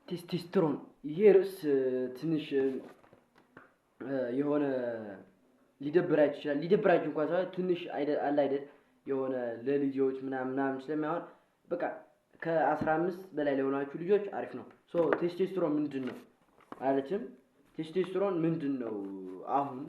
ቴስቴስትሮን ይሄ ርዕስ ትንሽ የሆነ ሊደብራችሁ ይችላል። ሊደብራችሁ እንኳን ሳይሆን ትንሽ አለ አይደል የሆነ ለልጆች ምናምን ስለማይሆን በቃ ከ15 በላይ ለሆናችሁ ልጆች አሪፍ ነው። ቴስቴስትሮን ምንድነው? ማለትም ቴስቴስትሮን ምንድነው? አሁን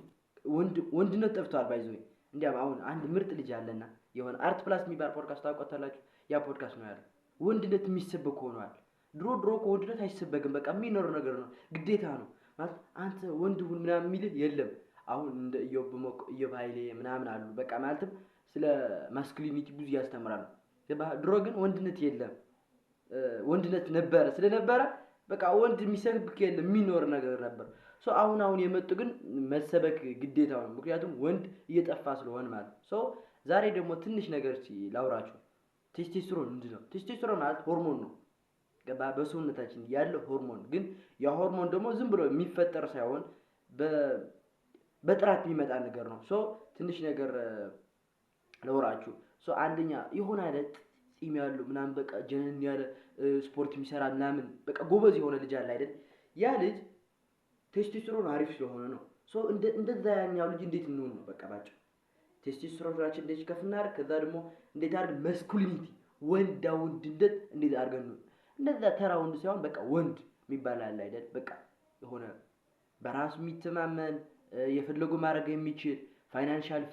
ወንድነት ጠፍቷል ባይዘው እንዲያም አሁን አንድ ምርጥ ልጅ አለና የሆነ አርት ፕላስ የሚባል ፖድካስት ታውቃላችሁ? ያ ፖድካስት ነው ያለው ወንድነት የሚሰበክ ሆኗል። ድሮ ከወንድነት አይሰበክም። በቃ የሚኖር ነገር ነው፣ ግዴታ ነው ማለት አንተ ወንድ ሁን ምናምን የሚልህ የለም። አሁን እንደ ኢዮብ ኃይሌ ምናምን አሉ። በቃ ማለትም ስለ ማስኩሊኒቲ ብዙ ያስተምራሉ። ድሮ ግን ወንድነት የለም። ወንድነት ነበረ ስለነበረ በቃ ወንድ የሚሰብክ የለም፣ የሚኖር ነገር ነበር። አሁን የመጡ ግን መሰበክ ግዴታው ነው። ምክንያቱም ወንድ እየጠፋ ስለሆነ ማለት ነው። ዛሬ ደግሞ ትንሽ ነገር ላውራችሁ። ቴስቴስትሮን ምንድነው? ቴስቴስትሮን ማለት ሆርሞን ነው። ገባ? በሰውነታችን ያለው ሆርሞን ግን ያ ሆርሞን ደግሞ ዝም ብሎ የሚፈጠር ሳይሆን በጥራት የሚመጣ ነገር ነው። ትንሽ ነገር ላውራችሁ። አንደኛ የሆነ አይነት ጺም ያለው ምናምን በቃ ጀነን ያለ ስፖርት የሚሰራ ምናምን በቃ ጎበዝ የሆነ ልጅ አለ አይደል? ያ ልጅ ቴስቴስትሮን አሪፍ ስለሆነ ነው። እንደዛ ያኛው ልጅ እንዴት እንሆን ነው? በቃ ባጭሩ ቴስቴስትሮናችን እንዴት ከፍ እናድርግ፣ ከዛ ደግሞ እንዴት አድርገን መስኩሊኒቲ ወንድነት እንዴት አድርገን ነው እንደዛ ተራ ወንድ ሳይሆን በቃ ወንድ የሚባል አለ አይደል? በቃ የሆነ በራሱ የሚተማመን የፈለጉ ማድረግ የሚችል ፋይናንሻል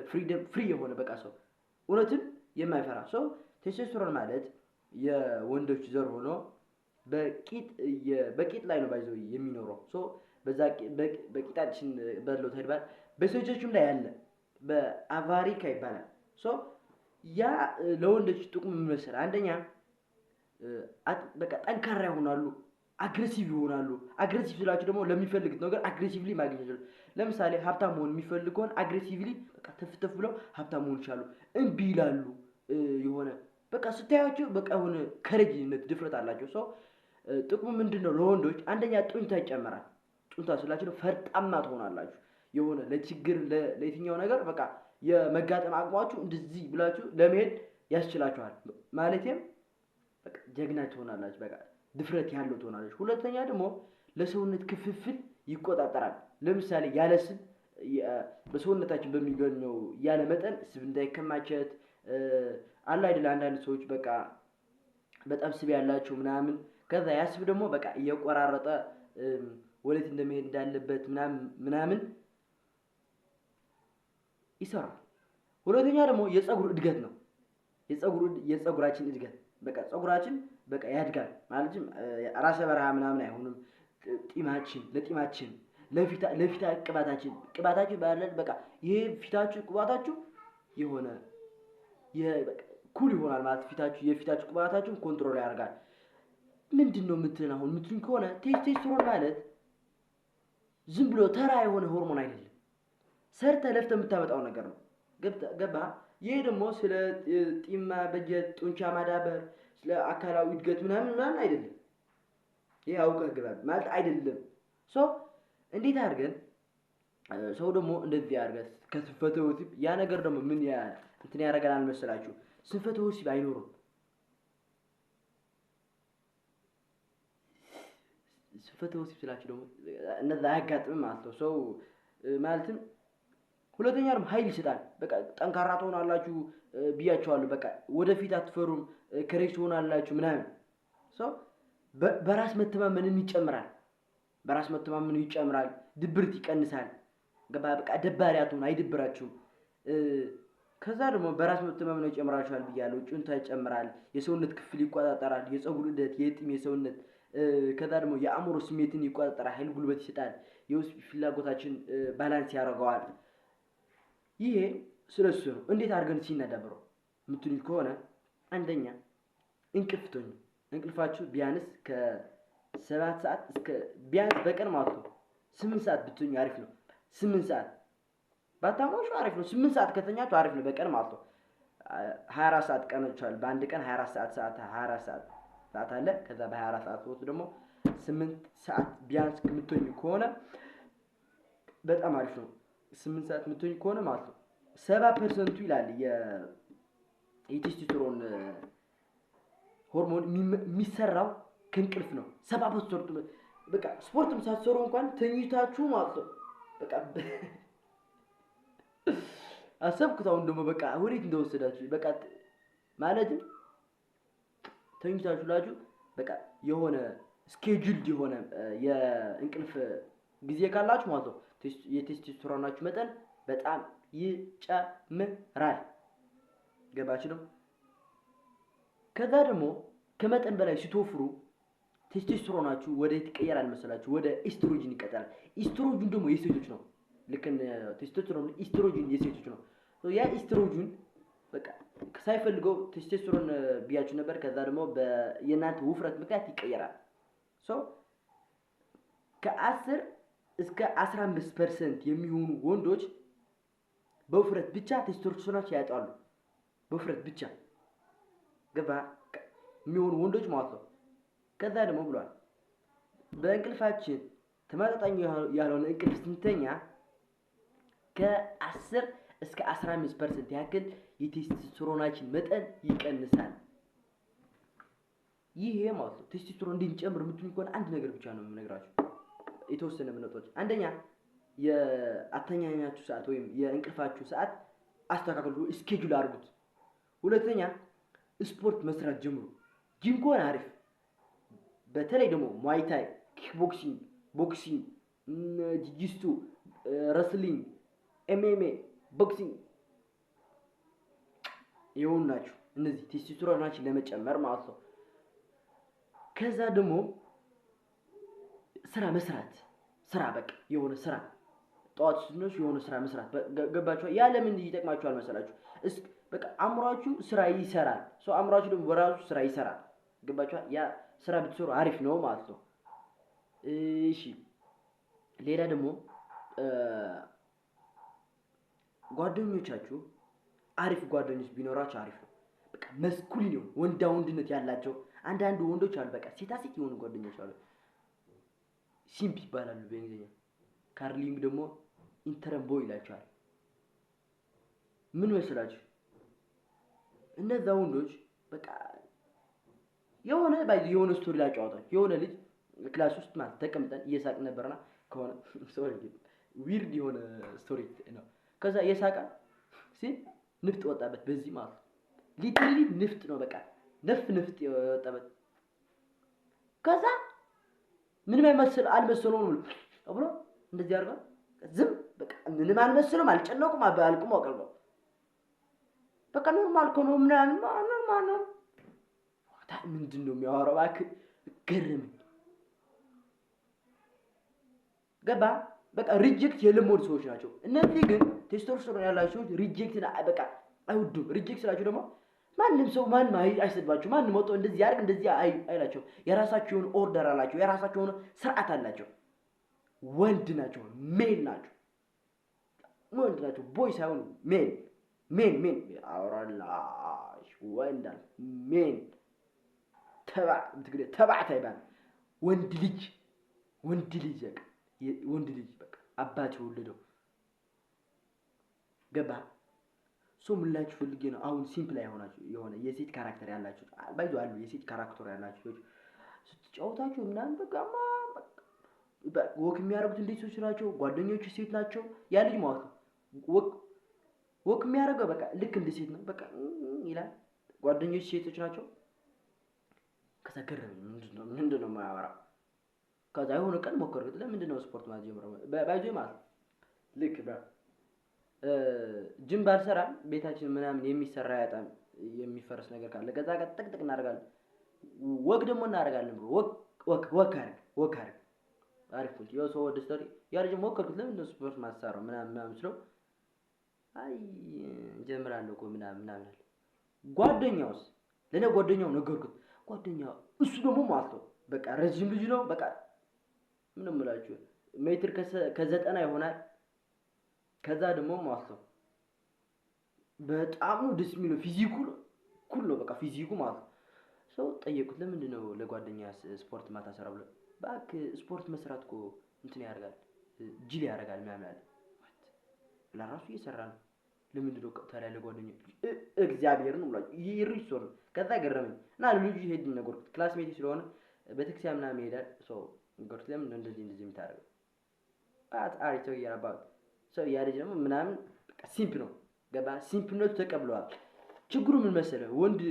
ፍሪደም ፍሪ የሆነ በቃ ሰው እውነትን የማይፈራ ሰው። ቴስቴስትሮን ማለት የወንዶች ዘር ሆኖ በቂጥ ላይ ነው ባይዘው የሚኖረው። በዛ በቂጣችን ባለው ተግባር በሴቶችም ላይ ያለ በአቫሪካ ይባላል። ያ ለወንዶች ጥቅሙ ምን መሰለህ? አንደኛ በቃ ጠንካራ ይሆናሉ፣ አግሬሲቭ ይሆናሉ። አግሬሲቭ ስላችሁ ደግሞ ለሚፈልጉት ነገር አግሬሲቭሊ ማግኘት ይችላሉ። ለምሳሌ ሀብታም መሆን የሚፈልግ ከሆነ አግሬሲቭሊ በቃ ተፍተፍ ብለው ሀብታም መሆን ይችላሉ። እምቢ ይላሉ። የሆነ በቃ ስታያቸው በቃ የሆነ ከረጅነት ድፍረት አላቸው። ጥቅሙ ምንድነው? ለወንዶች አንደኛ ጡንቻ ይጨምራል። ጡንቻ ስላችሁ ፈርጣማ ትሆናላችሁ። የሆነ ለችግር ለየትኛው ነገር በቃ የመጋጠም አቅማችሁ እንደዚህ ብላችሁ ለመሄድ ያስችላችኋል። ማለትም በቃ ጀግና ትሆናላችሁ። በቃ ድፍረት ያለው ትሆናላችሁ። ሁለተኛ ደግሞ ለሰውነት ክፍፍል ይቆጣጠራል። ለምሳሌ ያለ ስብ በሰውነታችን በሚገኘው ያለ መጠን ስብ እንዳይከማቸት አለ አይደል? አንዳንድ ሰዎች በቃ በጣም ስብ ያላቸው ምናምን ከዛ ያስብ ደግሞ በቃ እየቆራረጠ ወዴት እንደመሄድ እንዳለበት ምናምን ይሰራል። ሁለተኛ ደግሞ የፀጉር እድገት ነው። የፀጉራችን እድገት በቃ ፀጉራችን በቃ ያድጋል ማለትም ራሰ በረሃ ምናምን አይሆንም። ለጢማችን ለፊታ ቅባታችን ባለን በቃ ይሄ ፊታችሁ ቅባታችሁ የሆነ ኩል ይሆናል ማለት የፊታችሁ ቅባታችሁን ኮንትሮል ያደርጋል። ምንድነው የምትልን አሁን የምትሉኝ ከሆነ ቴስቴስትሮን ማለት ዝም ብሎ ተራ የሆነ ሆርሞን አይደለም። ሰርተህ ለፍተህ የምታመጣው ነገር ነው። ገባህ? ይሄ ደግሞ ስለ ጢም ማበጀት፣ ጡንቻ ማዳበር፣ ስለ አካላዊ እድገት ምናምን አይደለም። ይሄ አውቀህ ግባ ማለት አይደለም። እንዴት አድርገን ሰው ደግሞ እንደዚህ አድርገን ከስንፈተ ወሲብ ያ ነገር ደግሞ ምን እንትን ያደርገናል መሰላችሁ? ስንፈተ ወሲብ አይኖርም። ስንፈተ ወሲብ ስላችሁ ደግሞ እነዛ አያጋጥምም ማለት ነው። ሰው ማለትም ሁለተኛ ደግሞ ኃይል ይሰጣል። በቃ ጠንካራ ትሆናላችሁ ብያችኋለሁ። በቃ ወደፊት አትፈሩም፣ ከሬጅ ትሆናላችሁ ምናምን። በራስ መተማመንም ይጨምራል። ድብርት ይቀንሳል። በቃ ደባሪ አትሆኑ፣ አይደብራችሁም። ከዛ ደግሞ በራስ መተማመን ይጨምራችኋል ብያለሁ። ጡንቻ ይጨምራል፣ የሰውነት ክፍል ይቆጣጠራል፣ የፀጉር እድገት፣ የጢም የሰውነት ከዛ ደግሞ የአእምሮ ስሜትን ይቆጣጠራል፣ ኃይል ጉልበት ይሰጣል፣ የውስጥ ፍላጎታችን ባላንስ ያደርገዋል። ይሄ ስለሱ ነው። እንዴት አድርገን ሲናዳብረው የምትሉኝ ከሆነ አንደኛ እንቅልፍ ተኙ። እንቅልፋችሁ ቢያንስ ከ7 ሰዓት እስከ ቢያንስ በቀን ማለት ነው 8 ሰዓት ብትኙ አሪፍ ነው። 8 ሰዓት ባታሞሹ አሪፍ ነው። 8 ሰዓት ከተኛችሁ አሪፍ ነው በቀን ማለት ነው። 24 ሰዓት ቀኖች አሉ። በአንድ ቀን 24 ሰዓት አለ። ከዛ በ24 ሰዓት ውስጥ ደግሞ 8 ሰዓት ቢያንስ የምትኙ ከሆነ በጣም አሪፍ ነው። 8 ሰዓት የምትሆኝ ከሆነ ማለት ነው 70% ይላል የቴስቴስትሮን ሆርሞን የሚሰራው ከእንቅልፍ ነው። 70% በቃ ስፖርትም ሳትሰሩ እንኳን ተኝታችሁ ማለት ነው። በቃ አሰብኩት አሁን ደግሞ በቃ ወዴት እንደወሰዳችሁ በቃ ማለትም ተኝታችሁ ላችሁ በቃ የሆነ ስኬጁልድ የሆነ የእንቅልፍ ጊዜ ካላችሁ ማለት ነው የቴስቶስትሮናችሁ መጠን በጣም ይጨምራል። ገባችሁ ነው? ከዛ ደግሞ ከመጠን በላይ ስትወፍሩ ቴስቶስትሮናችሁ ወደ ይቀየራል መሰላችሁ? ወደ ኢስትሮጂን ይቀየራል። ኢስትሮጂን ደግሞ የሴቶች ነው። ልክ ቴስቶስትሮን ኢስትሮጂን የሴቶች ነው። ያ ኢስትሮጂን በቃ ሳይፈልገው ቴስቶስትሮን ብያችሁ ነበር። ከዛ ደግሞ የእናንተ ውፍረት ምክንያት ይቀየራል። ከ10 እስከ 15% የሚሆኑ ወንዶች በውፍረት ብቻ ቴስቶስትሮናቸው ያጣሉ። በውፍረት ብቻ ገባ የሚሆኑ ወንዶች ማለት ነው። ከዛ ደግሞ ብሏል በእንቅልፋችን ተመጣጣኝ ያልሆነ እንቅልፍ ስንተኛ ከ10 እስከ 15% ያክል የቴስቶስትሮናችን መጠን ይቀንሳል። ይሄ ማለት ነው ቴስቶስትሮን እንዲጨምር የምትሉኝ ከሆነ አንድ ነገር ብቻ ነው የምነግራችሁ። የተወሰነ ምንጦች አንደኛ የአተኛኛችሁ ሰዓት ወይም የእንቅልፋችሁ ሰዓት አስተካክሉ፣ ስኬጁል አድርጉት። ሁለተኛ ስፖርት መስራት ጀምሩ። ጂም ከሆነ አሪፍ፣ በተለይ ደግሞ ሙዋይታይ፣ ኪክቦክሲንግ፣ ቦክሲንግ፣ ጂጂስቱ፣ ረስሊንግ፣ ኤምኤምኤ፣ ቦክሲንግ የሆኑ ናቸው እነዚህ ቴስቶስትሮናችን ለመጨመር ማለት ነው። ከዛ ደግሞ ስራ መስራት፣ ስራ በቃ የሆነ ስራ ጠዋት ስትነሱ የሆነ ስራ መስራት ገባችሁ? ያ ለምን ይጠቅማችኋል መሰላችሁ? በቃ አእምሯችሁ ስራ ይሰራል። አእምሯችሁ ደግሞ በራሱ ስራ ይሰራል። ገባችሁ? ያ ስራ ብትሰሩ አሪፍ ነው ማለት ነው። እሺ ሌላ ደግሞ ጓደኞቻችሁ አሪፍ ጓደኞች ቢኖራችሁ አሪፍ ነው። በቃ መስኩሊን የሆኑ ወንዳ ወንድነት ያላቸው አንዳንድ ወንዶች አሉ። በቃ ሴታ ሴት የሆኑ ጓደኞች አሉ። ሲምፕ ይባላሉ በእንግሊዝኛ። ካርሊንግ ደግሞ ኢንተረምቦ ይላቸዋል። ምን መስላችሁ? እነዛ ወንዶች በቃ የሆነ ስቶሪ ላይ ጨዋታች የሆነ ልጅ ክላስ ውስጥ ማለት ተቀምጠን እየሳቅ ነበርና ከሆነ ሶሪ ዊርድ የሆነ ስቶሪ ነው። ከዛ እየሳቀ ሲል ንፍጥ ወጣበት በዚህ ማለት ሊትራሊ ንፍጥ ነው በቃ ንፍጥ የወጣበት። ከዛ ምንም አልመሰለውም ብሎ እንደዚህ አድርጓል። ዝም በቃ ምንም አልመሰለውም፣ አልጨነቁም፣ አልቁም አቀልበው በቃ ኖርማል እኮ ነው ምናምን ኖርማል ነው። ምንድን ነው የሚያወራው? እባክህ ገረመኝ። ገባ በቃ ሪጀክት የለመዱ ሰዎች ናቸው እነዚህ። ግን ቴስቶስትሮን ያላቸው ሰዎች ሪጀክት በቃ አይወዱም። ሪጀክት ስላቸው ደግሞ ማንም ሰው ማንም አይሰድባቸው። ማንም ወጥቶ እንደዚህ ያርግ እንደዚህ አይላቸው። የራሳቸው የሆነ ኦርደር አላቸው። የራሳቸው የሆነ ስርዓት አላቸው። ወንድ ናቸው፣ ሜል ናቸው። ወንድ ናቸው፣ ቦይ ሳይሆኑ ሜን አውራላሽ ወንዳል ሜን ተባዕታ ይባል። ወንድ ልጅ በቃ አባት የወለደው ገባ። ምላችሁ ፈልጌ ነው። አሁን ሲምፕል አይሆናችሁ የሆነ የሴት ካራክተር ያላችሁ ባይዞ አሉ። የሴት ካራክተር ያላችሁ ስትጫወታችሁ ምናምን በቃ ወክ የሚያደርጉት እንዴት ሰዎች ናቸው? ጓደኞቹ ሴት ናቸው። ያ ልጅ ማለት ነው ወክ የሚያደርገው በቃ ልክ እንደ ሴት ነው በቃ ይላል። ጓደኞቹ ሴቶች ናቸው። ከዛ ገረመኝ። ምንድን ነው የማያወራው? ከዛ የሆነ ቀን ሞከርኩት። ለምንድን ነው ስፖርት ማለት ጀምረው ባይዞ ማለት ልክ ጅም ባልሰራ ቤታችን ምናምን የሚሰራ ያጣም የሚፈርስ ነገር ካለ ከዛ ጋር ጥቅጥቅ እናደርጋለን። ወክ ደግሞ እናደርጋለን ብሎ ወክ አድርግ አሪፍ ነው። ያው ሰው ወደ ስቶሪ ያ ልጅ ሞከርኩት። ለምን ነው ስፖርት ማሰራው ምናምን ስለው አይ ጀምራለሁ እኮ ምናምን አለ። ጓደኛውስ ለኔ ጓደኛው ነገርኩት። ጓደኛው እሱ ደግሞ ማለት ነው በቃ ረጅም ልጅ ነው። በቃ ምንም እላችሁ ሜትር ከ90 ይሆናል። ከዛ ደግሞ ማለት ነው በጣም ነው ደስ የሚለው ፊዚኩ ኩል ነው በቃ ፊዚኩ ማለት ነው። ሰው ጠየቁት ለምንድን ነው ለጓደኛ ስፖርት ማታሰራ ብሎ እባክህ ስፖርት መስራት እኮ እንትን ያደርጋል ጅል ያደርጋል ምናምን አለ። ለራሱ እየሰራ ነው። ለምንድን ነው ታዲያ ለጓደኛ እግዚአብሔር ነው ብሏል። ይሪሶር ከዛ ገረመኝ እና ልጁ ሄድ ነገርኩት። ክላስሜት ስለሆነ ቤተክርስቲያን ምናምን ይሄዳል። ሶ ጎርት ለምን እንደዚህ የምታደርገው አሪ talking about ሶ ያ ልጅ ደግሞ ምናምን በቃ ሲምፕ ነው ገባ ሲምፕነቱ ተቀብለዋል። ችግሩ ምን መሰለህ ወንድ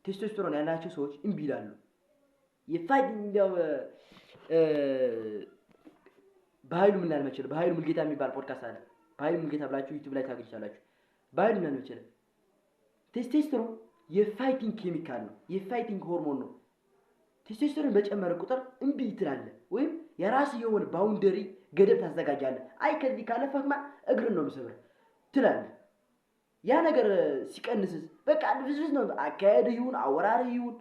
ቴስቶስተሮን ያላቸው ሰዎች እምቢ ይላሉ። የፋይቲንግ በኃይሉ ምን ያህል መችል በኃይሉ ሙልጌታ የሚባል ፖድካስት አለ። በኃይሉ ሙልጌታ ብላችሁ ዩቲዩብ ላይ ታገኙታላችሁ። በኃይሉ ምን ያህል መችል ቴስቶስተሮን የፋይቲንግ ኬሚካል ነው፣ የፋይቲንግ ሆርሞን ነው። ቴስቶስተሮን በጨመረ ቁጥር እምቢ ትላለህ፣ ወይም የራስህ የሆነ ባውንደሪ ገደብ ታዘጋጃለህ። አይ ከዚህ ካለፈህማ እግርን ነው የምሰብርህ ትላለህ። ያ ነገር ሲቀንስስ በቃ ልብስብስ ነው። አካሄድህ ይሁን አወራርህ ይሁን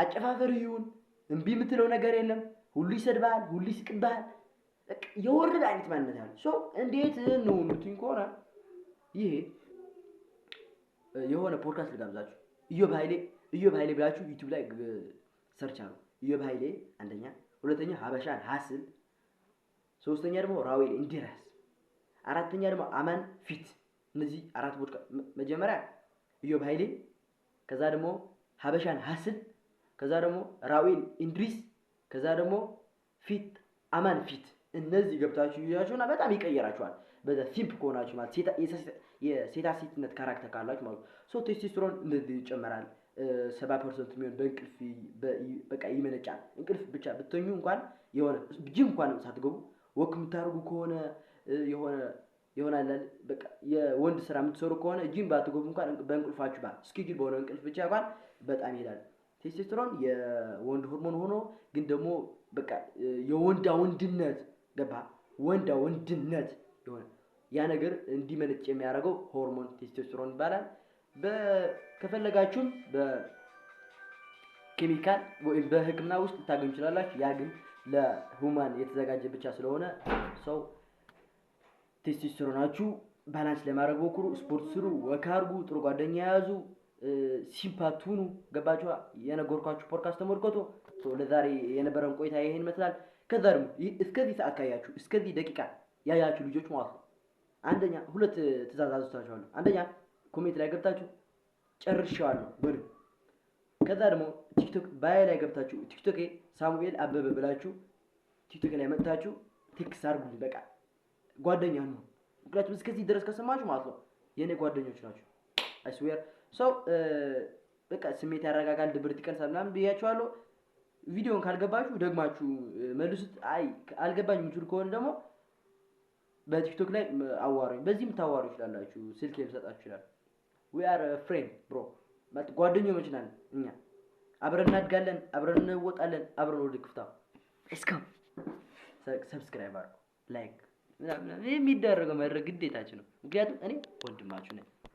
አጨፋፈርህ ይሁን እምቢ የምትለው ነገር የለም። ሁሉ ይሰድብሃል፣ ሁሉ ይስቅብሃል። የወረደ አይነት ማንነት ያለው ሶ እንዴት ነው የምትይኝ ከሆነ ይሄ የሆነ ፖድካስት ልጋብዛችሁ። ኢዮብ ኃይሌ ብላችሁ ዩቲዩብ ላይ ሰርች አሉ። ኢዮብ ኃይሌ አንደኛ፣ ሁለተኛ ሀበሻን ሀስል፣ ሶስተኛ ደግሞ ራዌል እንዲራስ፣ አራተኛ ደግሞ አማን ፊት። እነዚህ አራት ፖድካስት መጀመሪያ ኢዮብ ኃይሌ፣ ከዛ ደግሞ ሀበሻን ሀስል፣ ከዛ ደግሞ ራዌል እንድሪስ፣ ከዛ ደግሞ ፊት አማን ፊት። እነዚህ ገብታችሁ ይያችሁና በጣም ይቀየራችኋል። በዛ ሲምፕ ከሆናችሁ ማለት የሴታ ሴትነት ካራክተር ካላችሁ ማለት ሶ ቴስቶስተሮን እንደዚህ ይጨመራል። 70% የሚሆን በእንቅልፍ በቃ ይመነጫል። እንቅልፍ ብቻ ብትተኙ እንኳን የሆነ ጂም እንኳን ሳትገቡ ወክ የምታደርጉ ከሆነ ይሆናል በቃ የወንድ ስራ የምትሰሩ ከሆነ ጂም ባትገቡ እንኳን በእንቅልፋችሁ ስኬጁል በሆነ እንቅልፍ ብቻ እንኳን በጣም ይላል። ቴስቶስተሮን የወንድ ሆርሞን ሆኖ ግን ደግሞ በቃ የወንዳ ወንድነት ገባ ወንዳ ወንድነት የሆነ ያ ነገር እንዲመነጭ የሚያደርገው ሆርሞን ቴስቶስተሮን ይባላል። ከፈለጋችሁም በኬሚካል ወይም በሕክምና ውስጥ ልታገኙ ትችላላችሁ። ያ ግን ለሁማን የተዘጋጀ ብቻ ስለሆነ ሰው ቴስቶስተሮናችሁ ባላንስ ለማድረግ ሞክሩ። ስፖርት ስሩ፣ ወክ አድርጉ፣ ጥሩ ጓደኛ ያዙ፣ ሲምፓት ሁኑ። ገባችሁ? የነገርኳችሁ ፖድካስት ተመልከቱ። ለዛሬ የነበረን ቆይታ ይሄን ይመስላል። ከዛ ደግሞ እስከዚህ ሰዓት ካያችሁ እስከዚህ ደቂቃ ያያችሁ ልጆች ማለት ነው አንደኛ ሁለት ትእዛዝ አዝዛችኋለሁ። አንደኛ ኮሜንት ላይ ገብታችሁ ጨርሻለሁ በሉ። ከዛ ደግሞ ቲክቶክ ባይ ላይ ገብታችሁ ቲክቶክ ሳሙኤል አበበ ብላችሁ ቲክቶክ ላይ መጥታችሁ ቴክስት አድርጉልኝ። በቃ ጓደኛ ነው። ምክንያቱም እስከዚህ ድረስ ከሰማችሁ ማለት ነው የኔ ጓደኞች ናችሁ። አይ ስዌር ሰው በቃ ስሜት ያረጋጋል፣ ድብርት ይቀንሳል ምናምን ብያችኋለሁ። ቪዲዮን ካልገባችሁ ደግማችሁ መልሱት። አይ አልገባኝ የምትሉ ከሆነ ደግሞ በቲክቶክ ላይ አዋሩኝ። በዚህም ታዋሩ ይችላላችሁ። ስልክ ልሰጣችሁ ይችላል። we are a friend bro ማለት ጓደኞች ነን እኛ። አብረን እናድጋለን፣ አብረን እንወጣለን፣ አብረን ወደ ክፍታው እስከም ሰብስክራይብ አድርጉ፣ ላይክ ምናምን የሚደረገው ማድረግ ግዴታችን ነው። ምክንያቱም እኔ ወንድማችሁ ነኝ።